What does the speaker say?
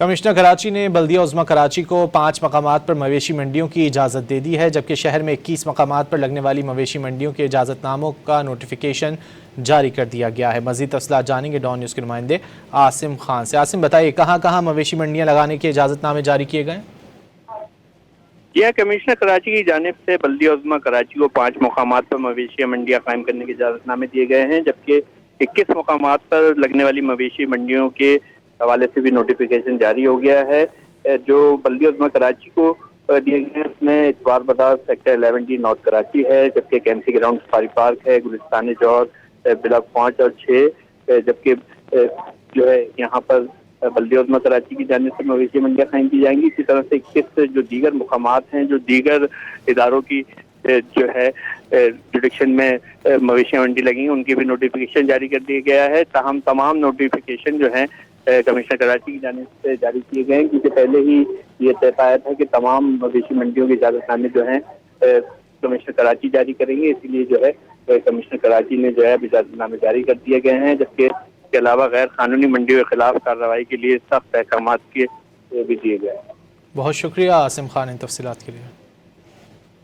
Commissioner Karachi نے بلدیہ عظمی کراچی کو 5 مقامات پر مویشی منڈیوں کی اجازت دے دی ہے، جبکہ شہر میں 21 مقامات پر لگنے والی مویشی منڈیوں کے اجازت ناموں کا نوٹیفیکیشن جاری کر دیا گیا ہے۔ مزید تفصیلات جانیں گے ڈان نیوز کے نمائندے عاصم خان سے۔ عاصم بتائیے، کہاں کہاں مویشی منڈیاں لگانے کے اجازت نامے جاری کیے گئے؟ یہ کمشنر کراچی کی جانب سے بلدیہ عظمی کراچی کو 5 مقامات پر مویشی منڈیاں قائم کرنے کے اجازت نامے دیے گئے ہیں، جبکہ 21 مقامات پر لگنے والی مویشی منڈیوں کے حوالے سے بھی نوٹیفیکیشن جاری ہو گیا ہے۔ جو بلدیہ عظمی کراچی کو دیے گئے ہیں اس میں اتوار بازار سیکٹر 11D نارتھ کراچی ہے، جبکہ کیمسی گراؤنڈ سفاری پارک ہے، گلستان جوہر بلاک 5 اور 6، جبکہ جو ہے یہاں پر بلدیہ عظمی کراچی کی جانب سے مویشی منڈیاں قائم کی جائیں گی۔ اسی طرح سے 21 جو دیگر مقامات ہیں، جو دیگر اداروں کی جو ہے جوڈکشن میں مویشی منڈی لگی، ان کی بھی نوٹیفیکیشن جاری کر دیا گیا ہے۔ تاہم تمام نوٹیفیکیشن جو ہیں کمشنر کراچی کی جانب سے جاری کیے گئے ہیں، کیونکہ پہلے ہی یہ طے پایا تھا کہ تمام مویشی منڈیوں کے اجازت نامے جو ہیں کمشنر کراچی جاری کریں گے، اسی لیے جو ہے کمشنر کراچی نے جو ہے اجازت نامے جاری کر دیے گئے ہیں، جبکہ اس کے علاوہ غیر قانونی منڈیوں کے خلاف کارروائی کے لیے سخت احکامات کے بھی دیے گئے ہیں۔ بہت شکریہ عاصم خان ان تفصیلات کے لیے۔